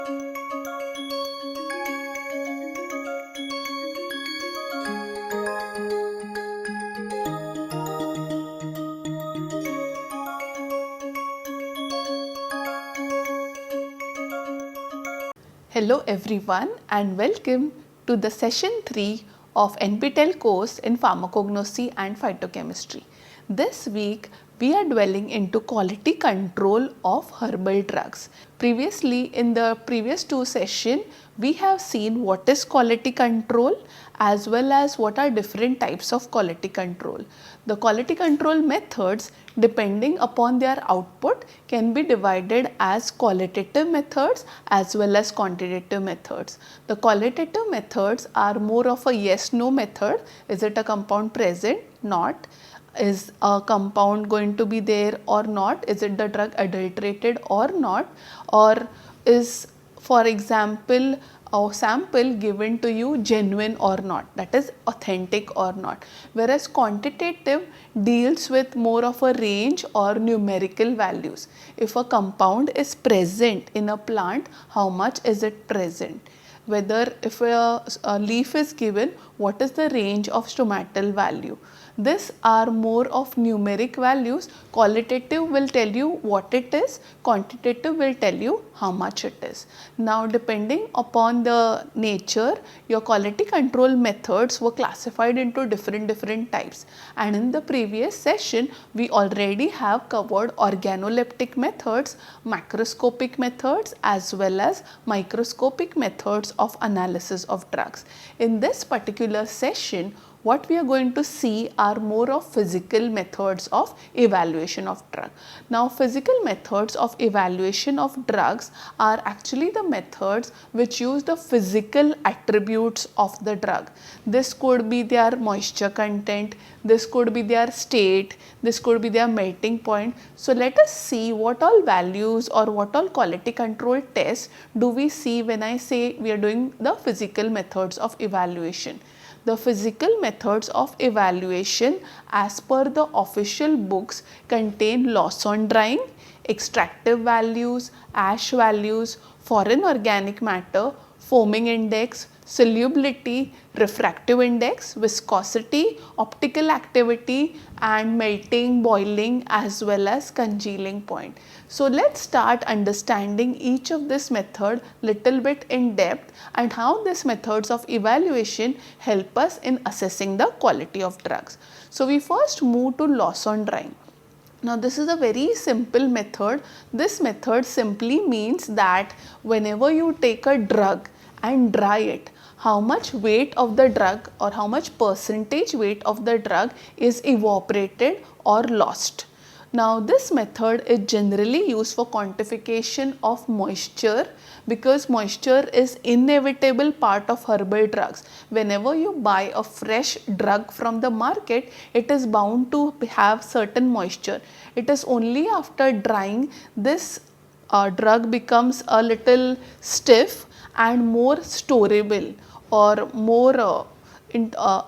Hello everyone and welcome to the session 3 of NPTEL course in pharmacognosy and phytochemistry. This week we are dwelling into quality control of herbal drugs. Previously in the previous two sessions we have seen what is quality control as well as what are different types of quality control. The quality control methods depending upon their output can be divided as qualitative methods as well as quantitative methods. The qualitative methods are more of a yes-no method. Is it a compound present? Not. Is a compound going to be there or not? Is it the drug adulterated or not? Or is, for example, a sample given to you genuine or not, that is authentic or not. Whereas quantitative deals with more of a range or numerical values. If a compound is present in a plant, how much is it present? Whether if a leaf is given, what is the range of stomatal value? These are more of numeric values. Qualitative will tell you what it is, quantitative will tell you how much it is. Now depending upon the nature, your quality control methods were classified into different types, and in the previous session we already have covered organoleptic methods, macroscopic methods as well as microscopic methods of analysis of drugs. In this particular session, what we are going to see are more of physical methods of evaluation of drug. Now physical methods of evaluation of drugs are actually the methods which use the physical attributes of the drug. This could be their moisture content, this could be their state, this could be their melting point. So let us see what all values or what all quality control tests do we see when I say we are doing the physical methods of evaluation. The physical methods of evaluation as per the official books contain loss on drying, extractive values, ash values, foreign organic matter, foaming index, solubility, refractive index, viscosity, optical activity and melting, boiling as well as congealing point. So let's start understanding each of this method little bit in depth and how these methods of evaluation help us in assessing the quality of drugs. So we first move to loss on drying. Now this is a very simple method. This method simply means that whenever you take a drug and dry it, how much weight of the drug or how much percentage weight of the drug is evaporated or lost. Now this method is generally used for quantification of moisture because moisture is inevitable part of herbal drugs. Whenever you buy a fresh drug from the market, it is bound to have certain moisture. It is only after drying this drug becomes a little stiff and more storable or more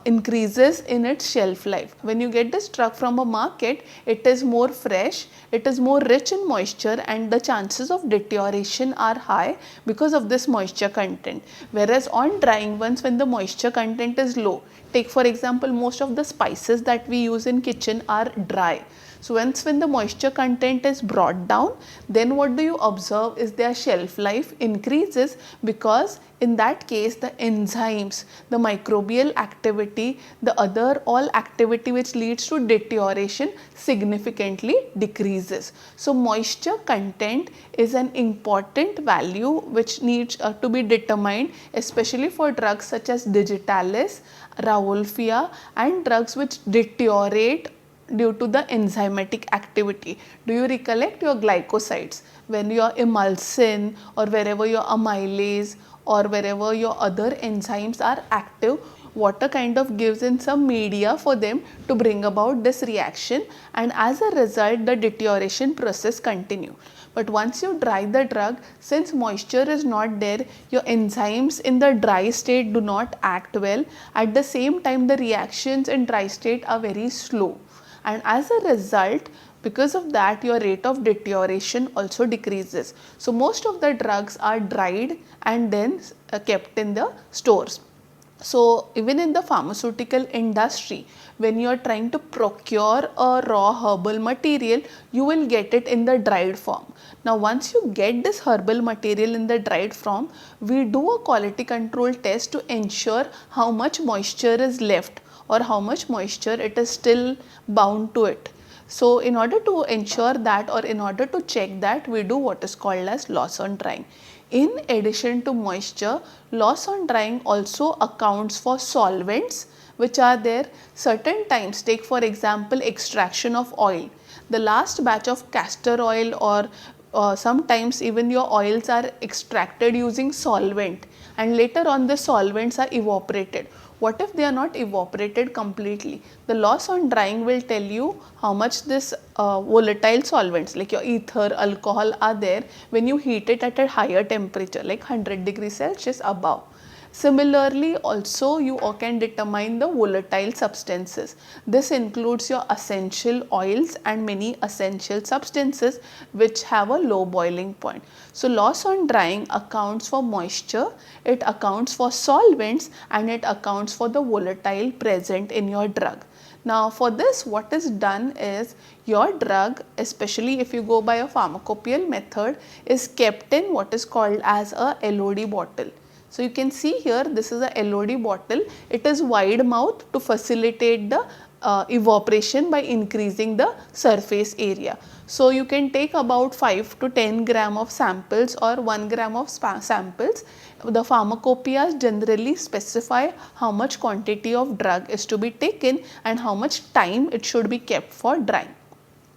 increases in its shelf life. When you get this drug from a market, it is more fresh, it is more rich in moisture and the chances of deterioration are high because of this moisture content. Whereas on drying, once when the moisture content is low, take for example most of the spices that we use in kitchen are dry. So once when the moisture content is brought down, then what do you observe is their shelf life increases because in that case the enzymes, the microbial activity, the other all activity which leads to deterioration significantly decreases. So moisture content is an important value which needs to be determined, especially for drugs such as Digitalis, Rauwolfia and drugs which deteriorate due to the enzymatic activity. Do you recollect your glycosides? When your emulsin or wherever your amylase or wherever your other enzymes are active, water kind of gives in some media for them to bring about this reaction, and as a result the deterioration process continue. But once you dry the drug, since moisture is not there, your enzymes in the dry state do not act well. At the same time, the reactions in dry state are very slow. And as a result, Because of that, your rate of deterioration also decreases. So most of the drugs are dried and then kept in the stores. So even in the pharmaceutical industry, when you are trying to procure a raw herbal material, you will get it in the dried form. Now once you get this herbal material in the dried form, we do a quality control test to ensure how much moisture is left or how much moisture it is still bound to it. So in order to ensure that, or in order to check that, we do what is called as loss on drying. In addition to moisture, loss on drying also accounts for solvents which are there. Certain times, take for example extraction of oil. The last batch of castor oil, or sometimes even your oils are extracted using solvent, and later on the solvents are evaporated. What if they are not evaporated completely? The loss on drying will tell you how much this volatile solvents like your ether, alcohol are there when you heat it at a higher temperature like 100 degrees Celsius above. Similarly, also you can determine the volatile substances. This includes your essential oils and many essential substances which have a low boiling point. So loss on drying accounts for moisture, it accounts for solvents, and it accounts for the volatile present in your drug. Now for this, what is done is your drug, especially if you go by a pharmacopoeial method, is kept in what is called as a LOD bottle. So you can see here, this is a LOD bottle. It is wide mouth to facilitate the evaporation by increasing the surface area. So you can take about 5 to 10 gram of samples or 1 gram of samples. The pharmacopoeias generally specify how much quantity of drug is to be taken and how much time it should be kept for drying.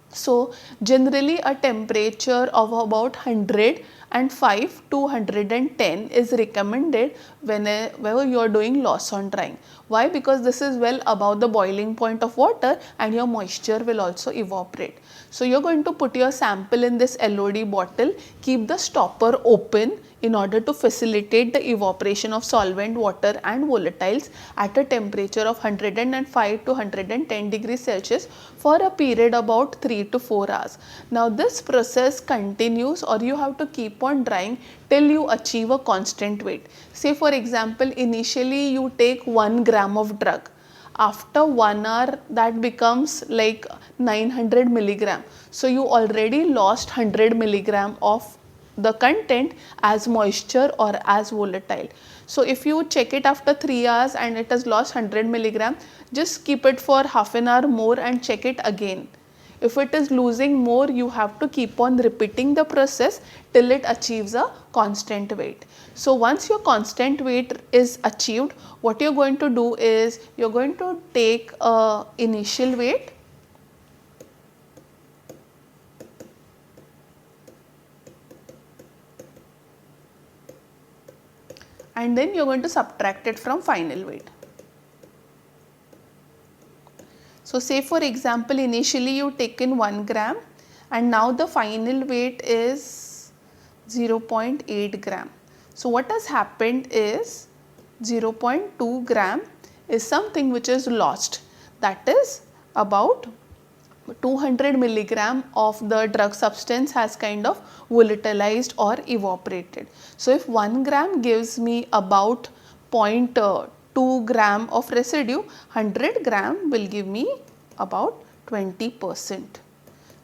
So generally a temperature of about 105 to 110 is recommended whenever you are doing loss on drying. Why? Because this is well above the boiling point of water and your moisture will also evaporate. So you are going to put your sample in this LOD bottle, keep the stopper open in order to facilitate the evaporation of solvent, water and volatiles at a temperature of 105 to 110 degrees Celsius for a period about 3 to 4 hours. Now this process continues, or you have to keep on drying till you achieve a constant weight. Say for example, initially you take 1 gram of drug. After 1 hour that becomes like 900 milligram. So you already lost 100 milligram of the content as moisture or as volatile. So if you check it after 3 hours and it has lost 100 milligram, just keep it for half an hour more and check it again. If it is losing more, you have to keep on repeating the process till it achieves a constant weight. So once your constant weight is achieved, what you're going to do is you're going to take a initial weight, and then you're going to subtract it from final weight. So say for example, initially you taken 1 gram and now the final weight is 0.8 gram. So what has happened is 0.2 gram is something which is lost, that is about 200 milligram of the drug substance has kind of volatilized or evaporated. So if 1 gram gives me about 0.2 gram of residue, 100 gram will give me about 20%.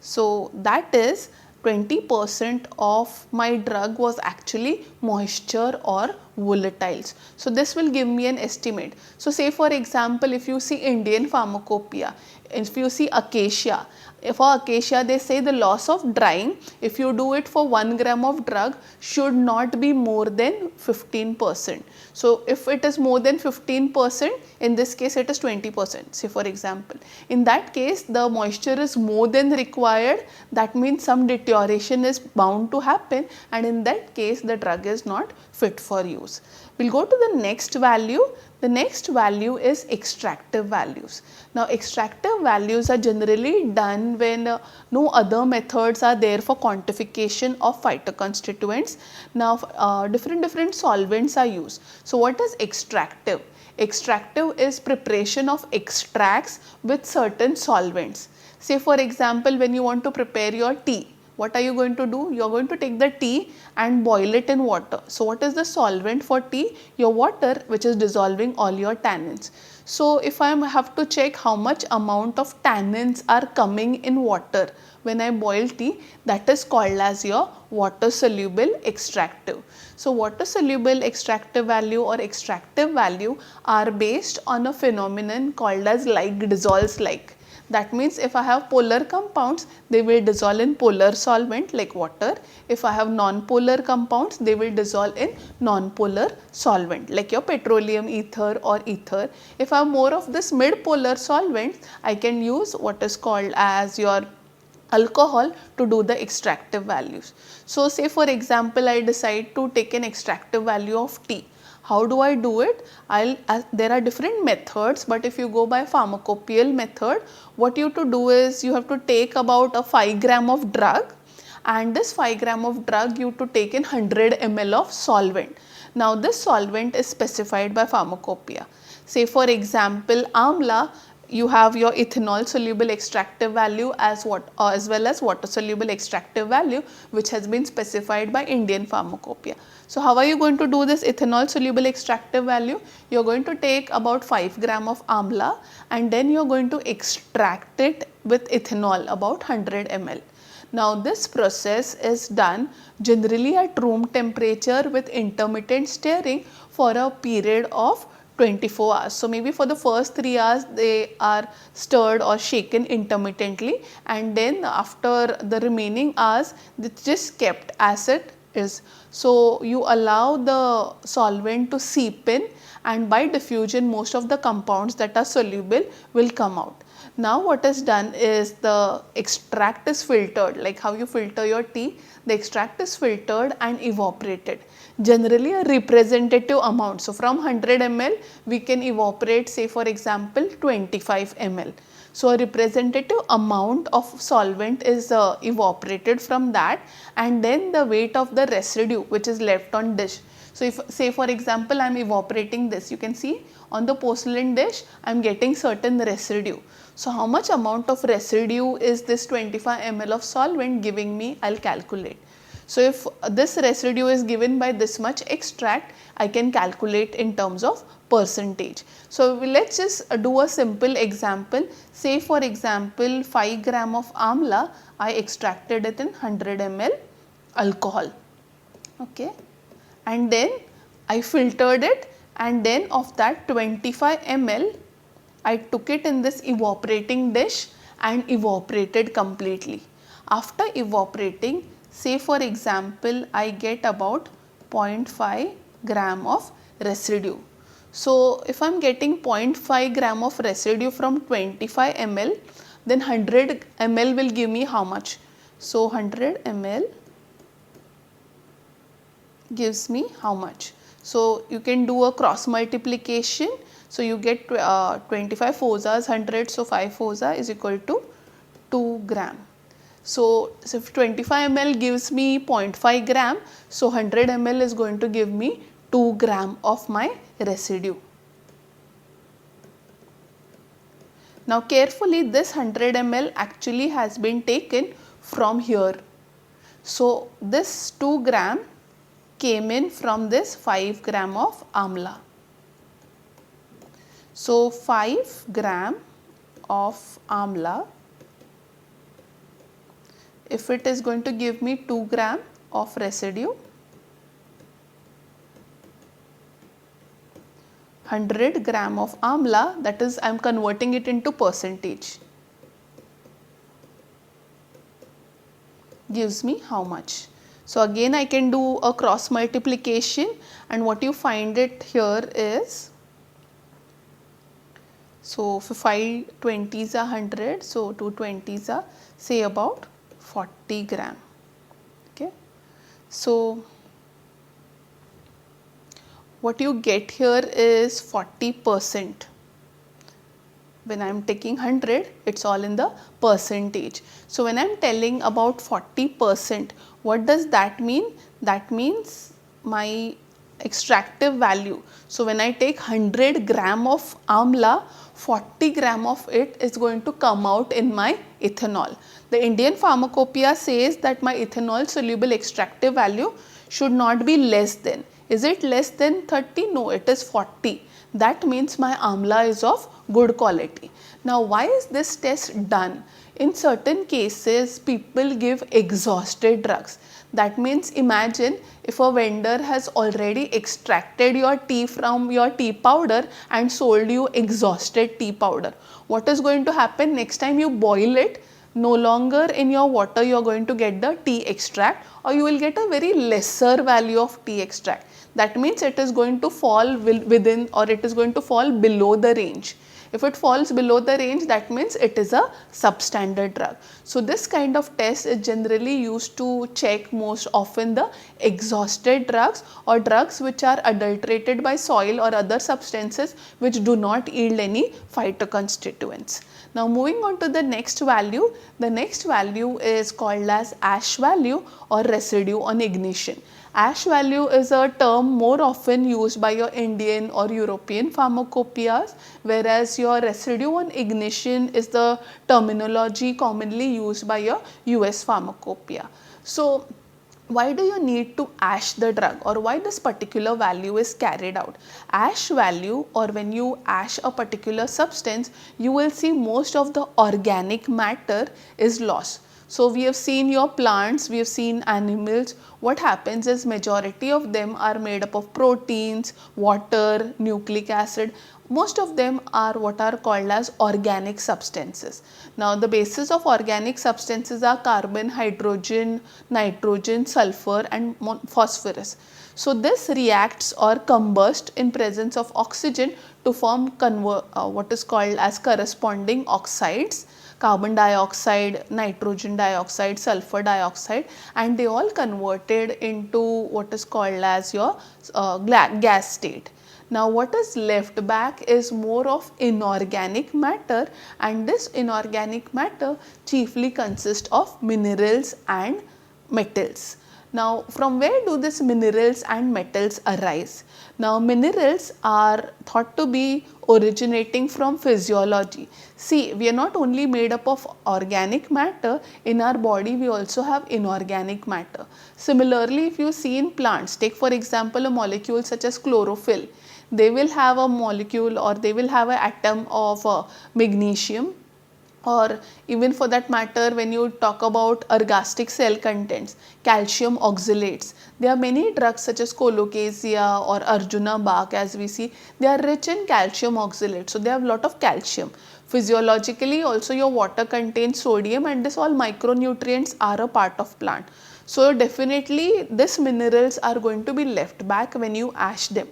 So that is 20% of my drug was actually moisture or volatiles. So this will give me an estimate. So say for example, if you see Indian Pharmacopoeia, if you see Acacia, for Acacia they say the loss of drying, if you do it for 1 gram of drug, should not be more than 15%. So if it is more than 15%, in this case it is 20%, say for example. In that case the moisture is more than required, that means some deterioration is bound to happen, and in that case the drug is not fit for use. We'll go to the next value. The next value is extractive values. Now extractive values are generally done when no other methods are there for quantification of phytoconstituents. Now different solvents are used. So what is extractive? Extractive is preparation of extracts with certain solvents. Say for example, when you want to prepare your tea, what are you going to do? You are going to take the tea and boil it in water. So what is the solvent for tea? Your water, which is dissolving all your tannins. So if I have to check how much amount of tannins are coming in water when I boil tea, that is called as your water soluble extractive. So water soluble extractive value or extractive value are based on a phenomenon called as like dissolves like. That means if I have polar compounds, they will dissolve in polar solvent like water. If I have non-polar compounds, they will dissolve in non-polar solvent like your petroleum ether or ether. If I have more of this mid-polar solvents, I can use what is called as your alcohol to do the extractive values. So say for example, I decide to take an extractive value of tea. How do I do it? There are different methods, but if you go by pharmacopoeial method, what you have to do is you have to take about a 5 gram of drug, and this 5 gram of drug you have to take in 100 ml of solvent. Now this solvent is specified by pharmacopoeia. Say for example, amla, you have your ethanol soluble extractive value as well as water soluble extractive value, which has been specified by Indian Pharmacopoeia. So how are you going to do this ethanol soluble extractive value? You are going to take about 5 gram of amla and then you are going to extract it with ethanol about 100 ml. Now this process is done generally at room temperature with intermittent stirring for a period of 24 hours. So maybe for the first 3 hours they are stirred or shaken intermittently, and then after the remaining hours it's just kept as it is. So you allow the solvent to seep in, and by diffusion most of the compounds that are soluble will come out. Now what is done is the extract is filtered, like how you filter your tea. The extract is filtered and evaporated, generally a representative amount. So from 100 ml we can evaporate, say for example 25 ml. So a representative amount of solvent is evaporated from that, and then the weight of the residue which is left on dish. So if say for example I am evaporating this, you can see on the porcelain dish I am getting certain residue. So how much amount of residue is this 25 ml of solvent giving me? I will calculate. So if this residue is given by this much extract, I can calculate in terms of percentage. So let's just do a simple example. Say for example 5 gram of amla, I extracted it in 100 ml alcohol, okay, and then I filtered it, and then of that 25 ml I took it in this evaporating dish and evaporated completely. After evaporating, say for example I get about 0.5 gram of residue. So if I am getting 0.5 gram of residue from 25 ml, then 100 ml will give me how much? So 100 ml gives me how much? So you can do a cross multiplication. So you get 25 fours are 100, so 5 fours are is equal to 2 gram. So if 25 ml gives me 0.5 gram, so 100 ml is going to give me 2 gram of my residue. Now carefully, this 100 ml actually has been taken from here. So this 2 gram came in from this 5 gram of amla. So 5 gram of amla, if it is going to give me 2 gram of residue, 100 gram of amla, that is I am converting it into percentage, gives me how much? So again I can do a cross multiplication, and what you find it here is, so for 5 20s are 100, so 2 20s are say about 40 gram, okay. So what you get here is 40%. When I am taking 100, it is all in the percentage. So when I am telling about 40%, what does that mean? That means my extractive value. So when I take 100 gram of amla, 40 gram of it is going to come out in my ethanol. The Indian Pharmacopoeia says that my ethanol soluble extractive value should not be less than. Is it less than 30? No, it is 40. That means my amla is of good quality. Now, why is this test done? In certain cases, people give exhausted drugs. That means imagine if a vendor has already extracted your tea from your tea powder and sold you exhausted tea powder. What is going to happen next time you boil it? No longer in your water you are going to get the tea extract, or you will get a very lesser value of tea extract. That means it is going to fall within, or it is going to fall below the range. If it falls below the range, that means it is a substandard drug. So this kind of test is generally used to check most often the exhausted drugs or drugs which are adulterated by soil or other substances which do not yield any phytoconstituents. Now moving on to the next value is called as ash value or residue on ignition. Ash value is a term more often used by your Indian or European pharmacopoeias, whereas your residue on ignition is the terminology commonly used by your US pharmacopoeia. So why do you need to ash the drug, or why this particular value is carried out? Ash value, or when you ash a particular substance, you will see most of the organic matter is lost. So we have seen your plants, we have seen animals. What happens is majority of them are made up of proteins, water, nucleic acid. Most of them are what are called as organic substances. Now the basis of organic substances are carbon, hydrogen, nitrogen, sulfur and phosphorus. So this reacts or combusts in presence of oxygen to form what is called as corresponding oxides. Carbon dioxide, nitrogen dioxide, sulfur dioxide, and they all converted into what is called as your gas state. Now what is left back is more of inorganic matter, and this inorganic matter chiefly consists of minerals and metals. Now from where do these minerals and metals arise? Now minerals are thought to be originating from physiology. See, we are not only made up of organic matter, in our body we also have inorganic matter. Similarly, if you see in plants, take for example a molecule such as chlorophyll, they will have a molecule, or they will have an atom of magnesium, or even for that matter when you talk about ergastic cell contents, calcium oxalates. There are many drugs such as colocasia or Arjuna bark, as we see, they are rich in calcium oxalates, so they have a lot of calcium. Physiologically also your water contains sodium, and this all micronutrients are a part of plant. So definitely these minerals are going to be left back when you ash them,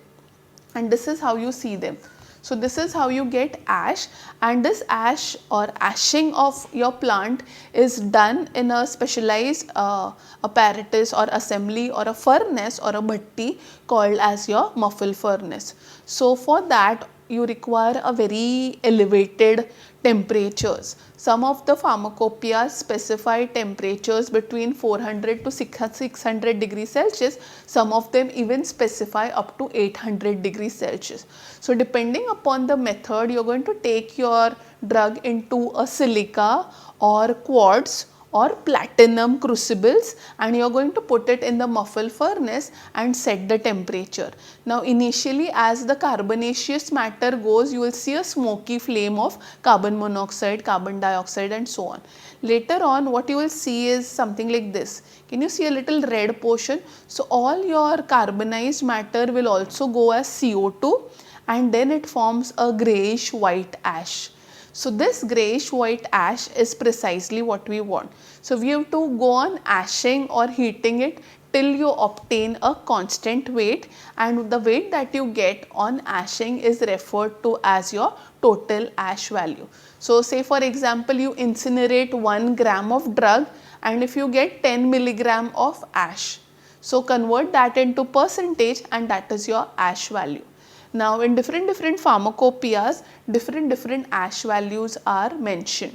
and this is how you see them. So this is how you get ash, and this ash or ashing of your plant is done in a specialized apparatus or assembly or a furnace or a bhatti called as your muffle furnace. So for that you require a very elevated temperatures. Some of the pharmacopoeias specify temperatures between 400 to 600 degrees Celsius. Some of them even specify up to 800 degrees Celsius. So depending upon the method, you are going to take your drug into a silica or quartz or platinum crucibles, and you are going to put it in the muffle furnace and set the temperature. Now initially, as the carbonaceous matter goes, you will see a smoky flame of carbon monoxide, carbon dioxide and so on. Later on what you will see is something like this. Can you see a little red portion? So all your carbonized matter will also go as CO2, and then it forms a greyish white ash. So this greyish white ash is precisely what we want. So we have to go on ashing or heating it till you obtain a constant weight, and the weight that you get on ashing is referred to as your total ash value. So say for example you incinerate 1 gram of drug, and if you get 10 milligram of ash, so convert that into percentage and that is your ash value. Now in different pharmacopoeias, different ash values are mentioned.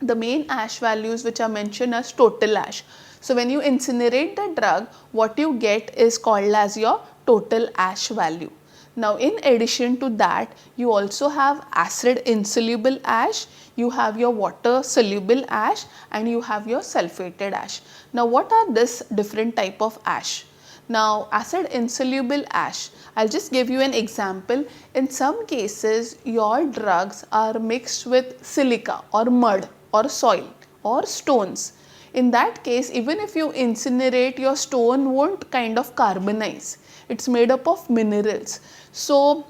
The main ash values which are mentioned as total ash. So when you incinerate the drug, what you get is called as your total ash value. Now in addition to that, you also have acid insoluble ash, you have your water soluble ash, and you have your sulfated ash. Now what are this different type of ash? Now acid insoluble ash, I'll just give you an example. In some cases your drugs are mixed with silica or mud or soil or stones. In that case, even if you incinerate, your stone won't kind of carbonize. It's made up of minerals. So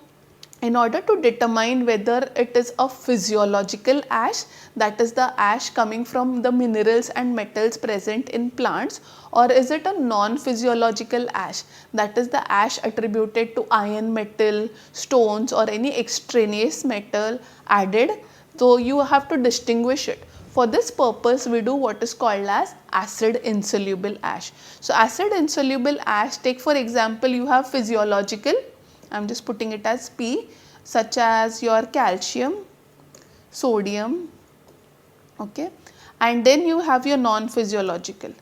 in order to determine whether it is a physiological ash, that is the ash coming from the minerals and metals present in plants, or is it a non-physiological ash, that is the ash attributed to iron, metal, stones or any extraneous metal added, so you have to distinguish it. For this purpose, we do what is called as acid insoluble ash. So acid insoluble ash, take for example, you have physiological, I am just putting it as P, such as your calcium, sodium, okay, and then you have your non-physiological.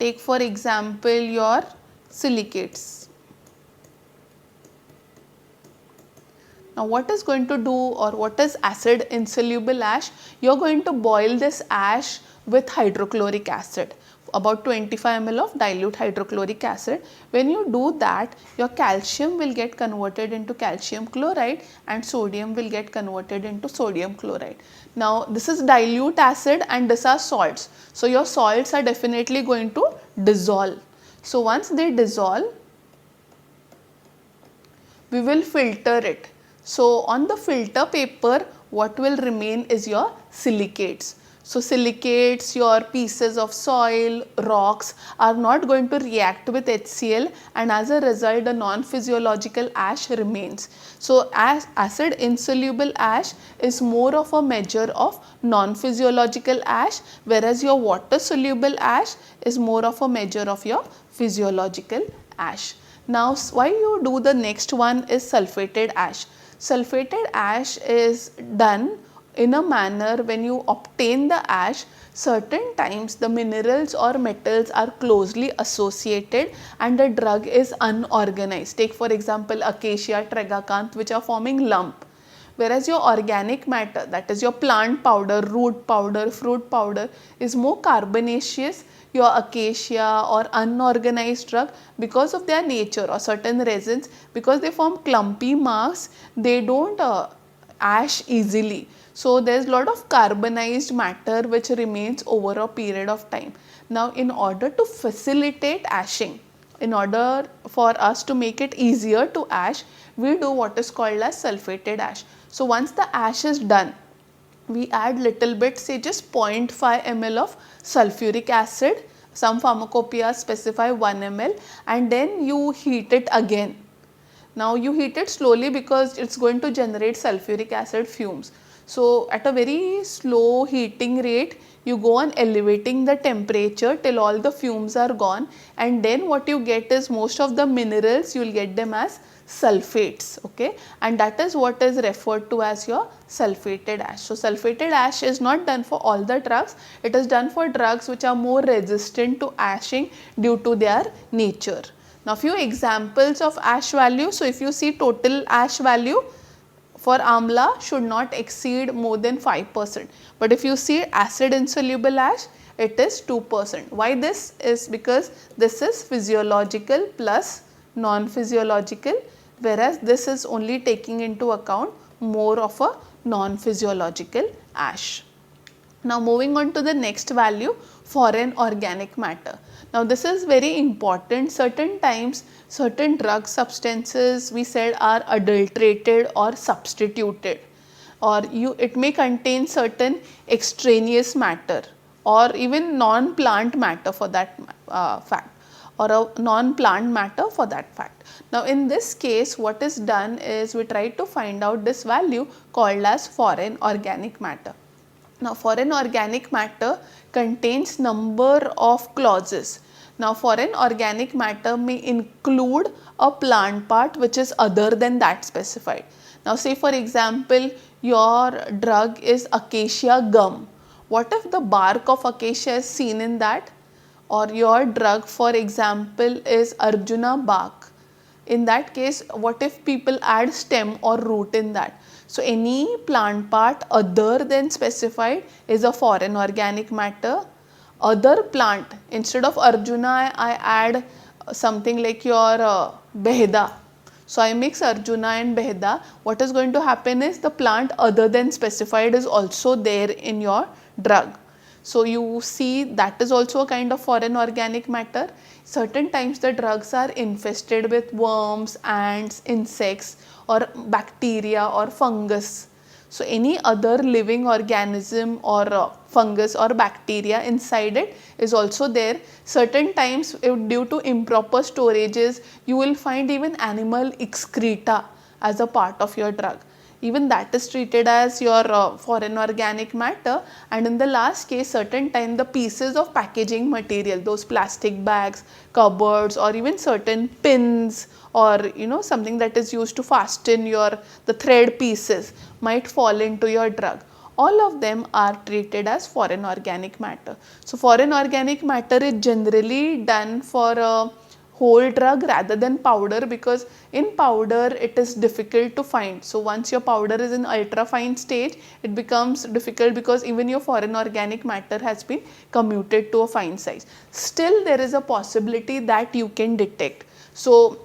Take for example your silicates. Now what is going to do, or what is acid insoluble ash? You are going to boil this ash with hydrochloric acid, about 25 ml of dilute hydrochloric acid. When you do that, your calcium will get converted into calcium chloride and sodium will get converted into sodium chloride. Now this is dilute acid and these are salts. So your salts are definitely going to dissolve. So once they dissolve, we will filter it. So on the filter paper, what will remain is your silicates. So silicates, your pieces of soil, rocks are not going to react with HCl, and as a result the non-physiological ash remains. So as acid insoluble ash is more of a measure of non-physiological ash, whereas your water soluble ash is more of a measure of your physiological ash. Now why you do the next one is sulfated ash. Sulfated ash is done in a manner when you obtain the ash, certain times the minerals or metals are closely associated and the drug is unorganized. Take for example acacia, tragacanth, which are forming lump. Whereas your organic matter, that is your plant powder, root powder, fruit powder, is more carbonaceous. Your acacia or unorganized drug, because of their nature or certain resins, because they form clumpy marks, they don't ash easily. So there is a lot of carbonized matter which remains over a period of time. Now in order to facilitate ashing, in order for us to make it easier to ash, we do what is called as sulfated ash. So once the ash is done, we add little bit, say just 0.5 ml of sulfuric acid, some pharmacopoeia specify 1 ml, and then you heat it again. Now you heat it slowly because it's going to generate sulfuric acid fumes. So at a very slow heating rate, you go on elevating the temperature till all the fumes are gone, and then what you get is most of the minerals, you will get them as sulfates, okay, and that is what is referred to as your sulfated ash. So sulfated ash is not done for all the drugs, it is done for drugs which are more resistant to ashing due to their nature. Now few examples of ash value. So if you see total ash value for amla should not exceed more than 5%, but if you see acid insoluble ash, it is 2%. Why this is? Because this is physiological plus non-physiological, whereas this is only taking into account more of a non-physiological ash. Now moving on to the next value, foreign organic matter. Now this is very important. Certain times certain drug substances we said are adulterated or substituted, or it may contain certain extraneous matter or even non-plant matter for that fact, or a non-plant matter for that fact. Now in this case what is done is we try to find out this value called as foreign organic matter. Now foreign organic matter contains number of clauses. Now foreign organic matter may include a plant part which is other than that specified. Now say for example your drug is acacia gum. What if the bark of acacia is seen in that? or your drug for example is Arjuna bark, in that case what if people add stem or root in that? So any plant part other than specified is a foreign organic matter. Other plant, instead of Arjuna I add something like your Behda. So I mix Arjuna and Behda. What is going to happen is the plant other than specified is also there in your drug. So you see that is also a kind of foreign organic matter. Certain times the drugs are infested with worms, ants, insects or bacteria or fungus. So any other living organism or fungus or bacteria inside it is also there. Certain times due to improper storages you will find even animal excreta as a part of your drug. Even that is treated as your foreign organic matter. And in the last case, certain time the pieces of packaging material, those plastic bags, cupboards or even certain pins or something that is used to fasten your the thread pieces might fall into your drug. All of them are treated as foreign organic matter. So foreign organic matter is generally done for a whole drug rather than powder, because in powder it is difficult to find. So once your powder is in ultra fine stage, it becomes difficult because even your foreign organic matter has been commuted to a fine size. Still there is a possibility that you can detect. So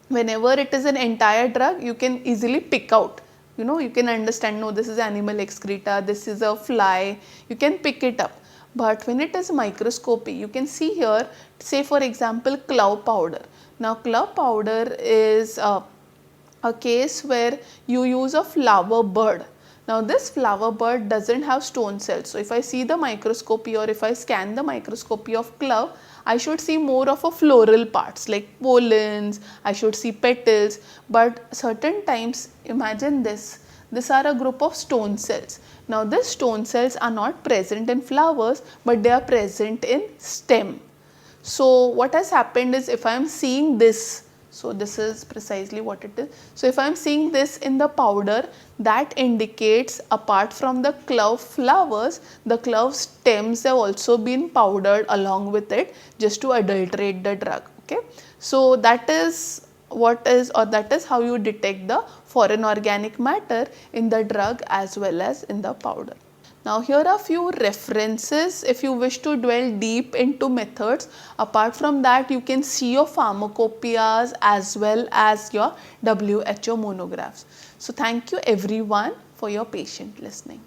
whenever it is an entire drug, you can easily pick out. You can understand, no, this is animal excreta, this is a fly, you can pick it up. But when it is microscopy, you can see here, say for example, clove powder. Now clove powder is a case where you use a flower bud. Now this flower bud doesn't have stone cells. So if I see the microscopy or if I scan the microscopy of clove, I should see more of a floral parts like pollens, I should see petals. But certain times, imagine this, these are a group of stone cells. Now these stone cells are not present in flowers, but they are present in stem. So what has happened is, if I am seeing this, so this is precisely what it is. So if I am seeing this in the powder, that indicates apart from the clove flowers, the clove stems have also been powdered along with it just to adulterate the drug. Okay. So that is what is, or that is how you detect the foreign organic matter in the drug as well as in the powder. Now here are few references if you wish to dwell deep into methods. Apart from that, you can see your pharmacopoeias as well as your WHO monographs. So thank you everyone for your patient listening.